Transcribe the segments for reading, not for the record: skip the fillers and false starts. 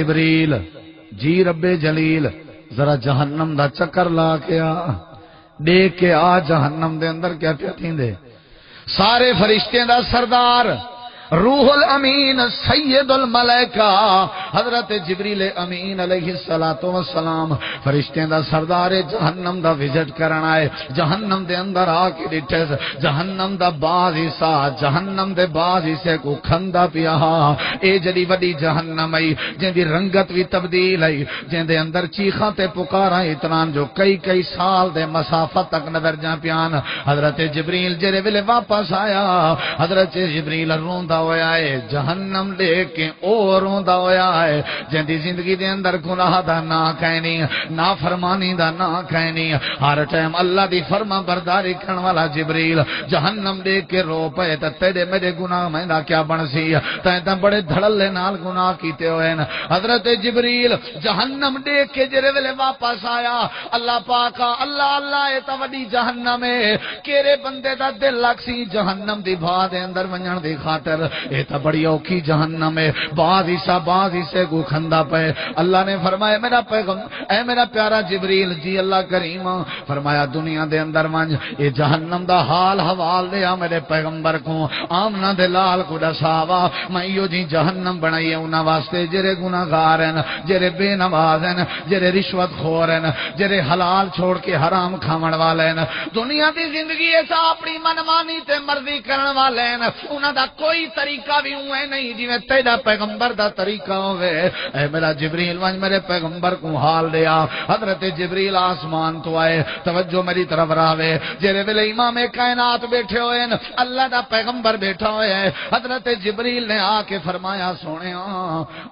جبریل جی رب جلیل ذرا جہنم دا چکر لا کے آ دیکھ کے آ جہنم دے اندر کیا پیا تھیندے سارے فرشتے دا سردار روح الامین سید الملائکہ حضرت جبریل امین علیہ السلام فرشتیں دا سردار جہنم دا وزٹ کرنا ہے جہنم دے اندر آ کے ڈٹھے جہنم دا باز حصہ جہنم دے باز حصے کو کھندا پیا اے جڑی وڈی جہنم ہے جن دی رنگت بھی تبدیل ہے جن دے اندر چیخاں تے پکاراں اتنا جو کئی سال دے مسافت تک نظر جا پیان حضرت جبریل جڑے ویلے واپس آیا حضرت جبریل روندا ہویا ہے جہنم لے کے او روندا ہویا ہے جن دی زندگی دے اندر گناہ دا نا کہنی نافرمانی دا نا کہنی ہر ٹائم اللہ دی فرما برداری کرن والا جبریل جہنم لے کے رو پے تے تیرے میرے گناہ میں دا کیا بن سی تے بڑے دھڑلے نال گناہ کیتے ہوئے حضرت جبریل جہنم لے کے جڑے ویلے واپس آیا اللہ پاکا اللہ اے تا وڈی جہنم ہے کیرے بندے دا دل لگ سی جہنم دی بھا دے اندر ونجن دی خاطر اے تا بڑی اوکھی جہنم ہے بعض حصے کو کھندا پے اللہ نے فرمایا میرا پیغام اے میرا پیارا جبریل جی اللہ کریم فرمایا دنیا دے اندر ونج اے جہنم دا حال حوال دیا میرے پیغمبر کو آمنہ دے لال کو دساوا میں یو جی جہنم بنائی ہے انہاں واسطے جڑے گناہگار ہیں جڑے بے نماز ہیں جڑے رشوت خور ہیں جڑے حلال چھوڑ کے حرام کھاون والے ہیں دنیا دی زندگی ایسا اپنی منمانی تے مرضی کرن والے ہیں انہاں دا کوئی طریقہ بھی ہوئے نہیں جویں تیرا پیغمبر دا طریقہ ہوئے اے میرا جبریل ونج میرے پیغمبر کو حال دیا حضرت جبریل آسمان تو آئے توجہ میری طرف راوے جیرے ویلے امام کائنات بیٹھے ہوئے اللہ دا پیغمبر بیٹھا ہوئے حضرت جبریل نے آ کے فرمایا سونے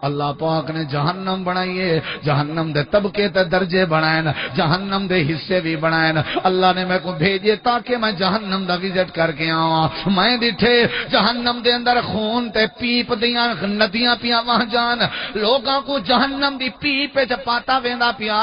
اللہ پاک نے جہنم بنائیے جہنم دے طبقے تے درجے بنائے جہنم دے حصے بھی بنائے اللہ نے میں کو بھیجے تاکہ میں جہنم دا وزٹ کر کے آواں میں ڈٹھے جہنم دے اندر خون تے پیپ دیاں ندیاں پیا وہاں جان لوگاں کو جہنم دی پیپ تے پاتا ویندا پیا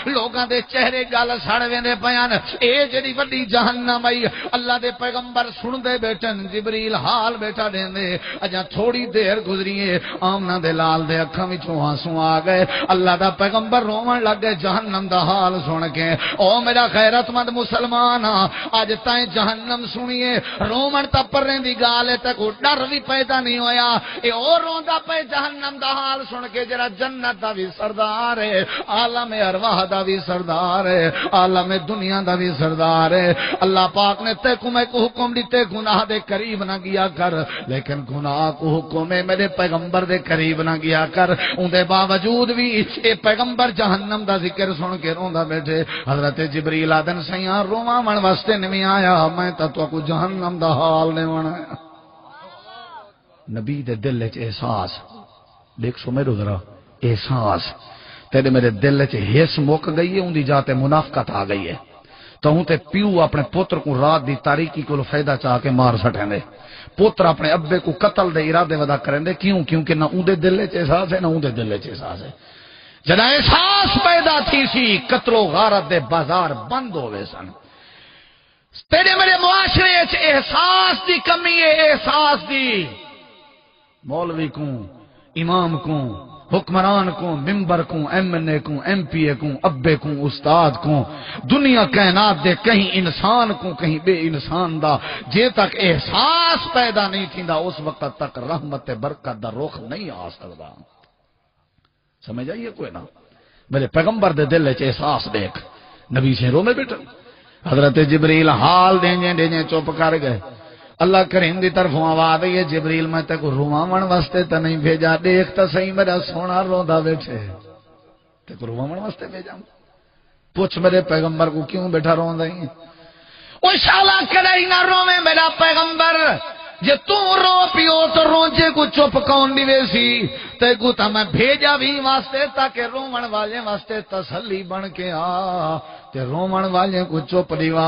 لوگاں دے چہرے گل سڑ ویندے پیان اے جڑی وڈی جہنم آئی اللہ دے پیغمبر سن دے بیٹھن جبریل حال بیٹھا دیندے اجا تھوڑی دیر گزریے آمنہ دے لال دے اکھاں وچوں آنسو آ گئے اللہ دا پیغمبر روون لگ گئے جہنم دا حال سن کے او میرا غیرت مند مسلمان اج تائیں جہنم سنیے رومن تپرنے دی گال تے کو ڈر بھی پیدا نہیں ہویا اے اور روندا پے جہنم دا حال سن کے جڑا جنت دا بھی سردار ہے عالم ارواح دا بھی سردار ہے عالم دنیا دا بھی سردار ہے اللہ پاک نے تے کو میں کو حکم دیتے گناہ دے قریب نہ گیا کر لیکن گناہ کو حکم ہے میرے پیغمبر دے قریب نہ گیا کر اون دے باوجود بھی اے پیغمبر جہنم دا ذکر سن کے روندا بیٹھے حضرت جبریل آدن سیاں روواں واسطے نہیں آیا میں تو کو جہنم دا حال نہیں بنایا نبی دے دل وچ احساس دیکھ سو میرے ذرا احساس تیرے میرے دل وچ حس مک گئی ہے اون دی جاتے منافقت آ گئی ہے تو ہوں تے پیو اپنے پوتر کو رات دی تاریکی کو فائدہ چاہ کے مار سٹیں دے پوتر اپنے ابے کو قتل دے ارادے ودا کریں دے کیونکہ نہ اون دے دل وچ احساس ہے نہ اون دے دل وچ احساس ہے جدا احساس پیدا تھی سی قتل و غارت دے بازار بند ہوئے سن تیرے میرے معاشرے وچ احساس دی کمی ہے احساس دی مولوی کو امام کو حکمران کو ممبر کو ایم این اے کو ایم پی اے کو ابے کو استاد کو دنیا کائنات دے کہیں انسان کو کہیں بے انسان دا جے تک احساس پیدا نہیں تھیندا اس وقت تک رحمت برکت دا رخ نہیں آ سکدا سمجھ آئیے کوئی نہ میرے پیغمبر دے دل وچ احساس دیکھ نبی سے رو میں بیٹھا حضرت جبریل حال دیں چپ کر گئے اللہ کریم دی طرف آواز آئی ہے جبریل میں تے کو رواون واسطے تے نہیں بھیجا دیکھ تے صحیح میرا سونا روندا بیٹھے تے کو رواون واسطے بھیجا پوچھ میرے پیغمبر کو کیوں بیٹھا روندا ہے او شالا کدی نہ روے میرا پیغمبر جے تو رو پیو تو رونجے کو چپ کون دی ویسی تے کو تا میں بھیجا بھی واسطے تاکہ رومن والے واسطے تسلی بن کے آ تے رومن والے کو چپ دیوا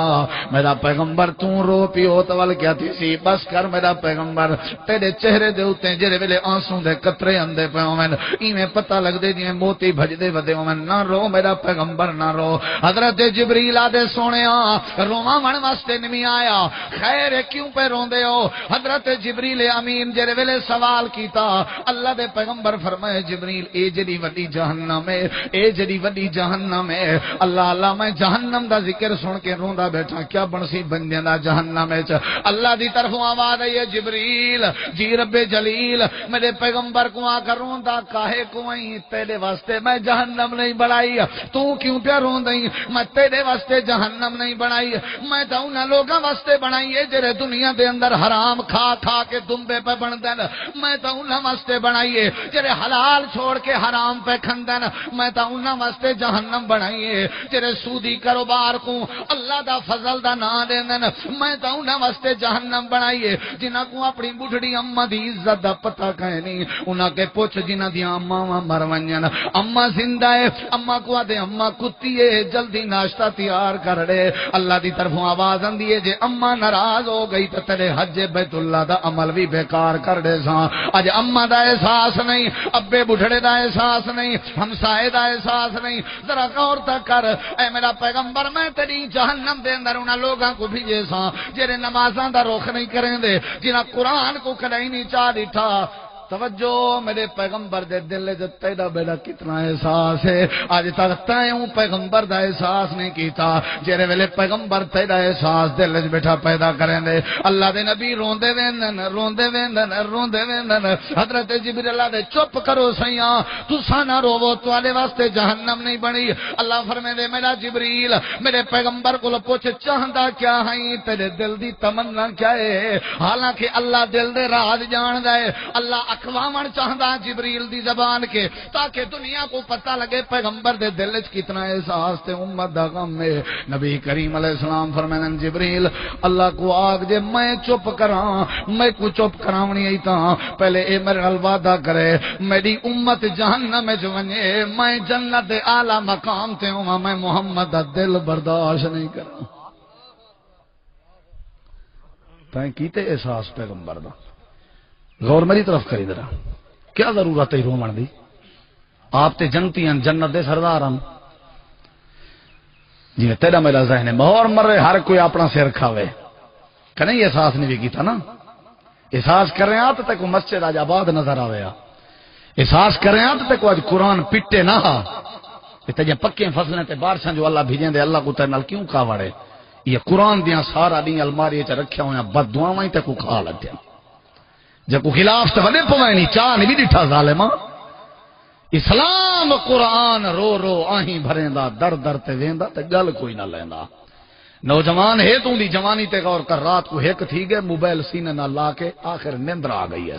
میرا پیغمبر تو رو پیو تو ول کیا تھی سی بس کر میرا پیغمبر تیرے چہرے دے اوتے جڑے ویلے آنسو دے قطرے اندے پے ہوون ایویں پتہ لگ دے جویں موتی بھجدے ودے ہوون نہ رو میرا پیغمبر نہ رو حضرت جبریل دے سونیا روواں واسطے نہیں آیا خیر کیوں پہ روندے ہو حضرت جبریل امین جڑے ویلے سوال کیتا اللہ دے پیغمبر پیغمبر فرمائے جبریل اے جڑی وڈی جہنم ہے، اے جڑی وڈی جہنم ہے، اللہ اللہ میں جہنم دا ذکر سن کے روندا بیٹھا، کیا بنسی بندیاں دا جہنم وچ؟ اللہ دی طرفوں آواز آئی ہے جبریل جی رب جلیل میرے پیغمبر کو آ کر روندا کاہے کو آئی؟ تیرے واسطے میں جہنم نہیں بنائی، تو کیوں پیا روندیں؟ میں تیرے واسطے جہنم نہیں بنائی، میں تو انہاں لوگاں واسطے بنائی ہے جڑے دنیا دے اندر حرام کھا کھا کے دمبے پہ بندن، میں تو انہاں واسطے بنائی ہے جڑے حلال چھوڑ کے حرام پہ کھندن، میں تو انہاں واسطے جہنم بنائی ہے جڑے سودی کاروبار کو اللہ دا فضل دا نام دیندن، میں تو انہاں واسطے جہنم بنائی ہے جنہاں کو اپنی بڈھڑی اما دی عزت دا پتہ کہیں نہیں، انہاں کے پوچھ جنہاں دی اماں مر ونجن، اما زندہ ہے، اما کو آدے اما کتی ہے جلدی ناشتہ تیار کر دے، اللہ دی طرفوں آواز آندی ہے جے اما ناراض ہو گئی تو تیرے حج بیت اللہ دا عمل بھی بیکار کر دے ساں، اج اما دا احساس نہیں، ابے بڈھڑے دا احساس نہیں، ہمسائے دا احساس نہیں، ذرا غور تک کر اے میرا پیغمبر میں تیری جہنم دے اندر انہاں لوگاں کو بھیجے ساں جڑے نمازاں دا رخ نہیں کریں دے، جنہاں قرآن کو کدی نہیں چاہ ڈٹھا۔ توجہ میرے پیغمبر دے دل وچ تیرا بیڑا کتنا احساس ہے، اج تک تائیں پیغمبر دا احساس نہیں کیتا، جڑے ویلے پیغمبر تیرا احساس دل وچ بیٹھا پیدا کریں دے، اللہ دے نبی روندے ویندن روندے ویندن روندے ویندن، حضرت جبریل اللہ دے چپ کرو سیاں تساں نہ روو، تواڈے واسطے جہنم نہیں بنی، اللہ فرمائے دے میرا جبریل میرے پیغمبر کول پوچھ چاہندا کیا ہے، تیرے دل دی تمنا کیا ہے؟ حالانکہ اللہ دل دے راز جاندا ہے، اللہ اقوامن چاہدا جبریل دی زبان کے تاکہ دنیا کو پتہ لگے پیغمبر دے دل وچ کتنا احساس تے امت دا غم ہے۔ نبی کریم علیہ السلام فرمائیں جبریل اللہ کو آگ جے میں چپ کراں، میں کو چپ کراونی ای تاں پہلے اے میرے نال وعدہ کرے میری امت جہنم وچ ونجے میں جنت دے اعلی مقام تے ہوں، میں محمد دا دل برداشت نہیں کراں۔ تائیں کیتے احساس پیغمبر دا غور میری طرف کری ذرا، کیا ضرورت ہے رومن دی؟ آپ تے جنتی ہیں، جنت دے سردار ہم، جی تیرا میرا ذہن ہے مہور مرے ہر کوئی اپنا سر کھاوے، کہ نہیں احساس نہیں بھی کیتا نا؟ احساس کر رہے ہیں تو تک مسجد آج آباد نظر آوے، احساس کر رہے ہیں تو تک آج قرآن پٹے نہ تجھے پکے فصلیں تے بارشاں جو اللہ بھیجیں دے، اللہ کو تیرے نال کیوں کھا وڑے؟ یہ قرآن دیاں سارا دیں الماری چ رکھیا ہویا بد دعاواں تے کو کھا لگیا، جب کو خلاف تو وڈے پوائیں نہیں چاہ نہیں بھی ڈٹھا ظالما، اسلام قرآن رو رو آہیں بھریندا در در تے ویندا تے گل کوئی نہ لیندا۔ نوجوان ہے تو دی جوانی تے غور کر، رات کو ہک تھی گئے موبائل سینے نہ لا کے آخر نیندر آ گئی ہے،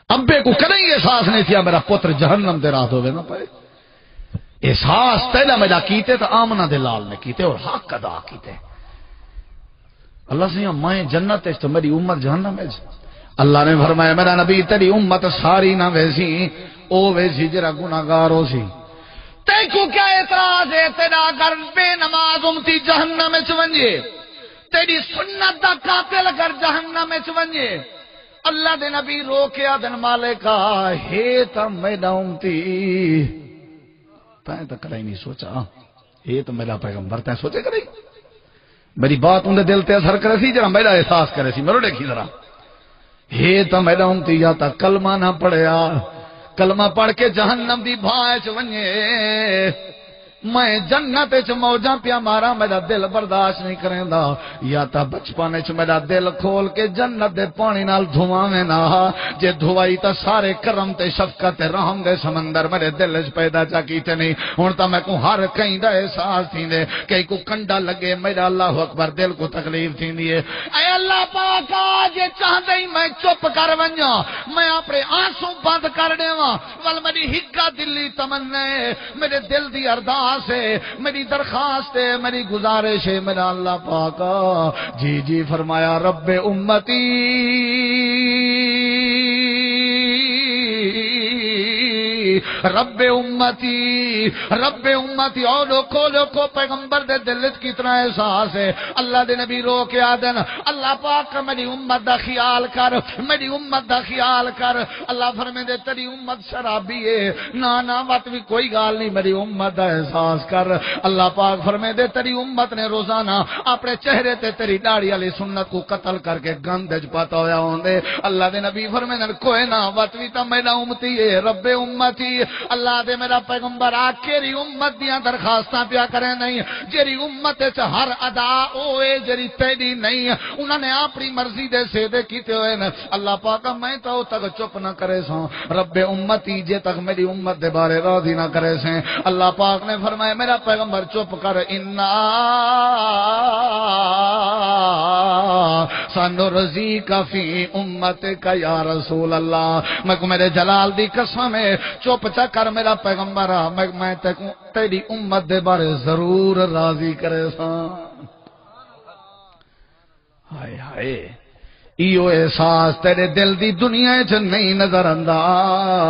ابے کو کدی احساس نہیں تھیا میرا پتر جہنم دے راہ ہوے نہ پئے، احساس تیرا میرا کیتے تو آمنہ دے لال نے کیتے اور حق ادا کیتے، اللہ سے میں جنت ہے تو میری امت جہنم ہے۔ اللہ نے فرمایا میرا نبی تیری امت ساری نہ ویسی، او ویسی جرا گناہگار ہو سی، تے کو کیا اعتراض ہے؟ تیرا اگر بے نماز امتی جہنم وچ ونجے، تیری سنت دا قاتل اگر جہنم وچ ونجے، اللہ دے نبی رو کے آدن مالکا ہے تا میرا امتی، تائیں تک کدی نہیں سوچا یہ تو میرا پیغمبر، تائیں سوچے کدی میری بات اندر دل تے اثر کرے سی، جرا میرا احساس کرے سی، میرے دیکھی ذرا ہے تو میرا امتی یا تا کلمہ نہ پڑھیا، کلمہ پڑھ کے جہنم دی بھائچ ونجے، میں جنت چ موجاں پیا مارا میرا دل برداشت نہیں کریں دا، یا تا بچپن چ میرا دل کھول کے جنت دے پانی نال دھواویں نہ، جے دھوائی تا سارے کرم تے شفقت تے رحم دے سمندر میرے دل وچ پیدا چا کیتے نہیں، ہن تا میں کو ہر کہیں دا احساس تھیندے کہ کو کنڈا لگے میرا اللہ اکبر دل کو تکلیف تھیندی ہے، اے اللہ پاکا جے چاہندے میں چپ کر ونجاں، میں اپنے آنسو بند کر دیواں، ول میری ہکا دلی تمنا ہے، میرے دل دی اردا سے میری درخواست ہے، میری گزارش ہے میرا اللہ پاکا، جی جی فرمایا رب امتی رب امتی اور لوکو پیغمبر دے دل وچ کتنا احساس ہے اللہ دے نبی رو کے آدن اللہ پاک میری امت دا خیال کر میری امت دا خیال کر اللہ فرمے دے تیری امت شرابی ہے نا وقت بھی کوئی گال نہیں میری امت دا احساس کر اللہ پاک فرمے دے تیری امت نے روزانہ اپنے چہرے تے تیری داڑھی والی سنت کو قتل کر کے گند وچ پاتا ہویا ہوندے اللہ دے نبی فرمے دے کوئی نہ وقت بھی تے میرا امتی ہے رب امتی اللہ دے میرا پیغمبر آکری امت دیاں درخواستاں پیا کرے نہیں جیری امت وچ ہر ادا ہوئے جیری تیری نہیں انہوں نے اپنی مرضی دے سیدے کیتے ہوئے نا اللہ پاک میں تو تک چپ نہ کرے سو رب امتی جے تک میری امت دے بارے راضی نہ کرے سے اللہ پاک نے فرمایا میرا پیغمبر چپ کر انا سنرضیک فی امتک یا رسول اللہ میں کو میرے جلال دی قسم ہے چپ چا کر میرا پیغمبر میں تیری امت دے بارے ضرور راضی کرے سا ہائے ہائے ایو احساس تیرے دل دی دنیا چ نہیں نظر آندا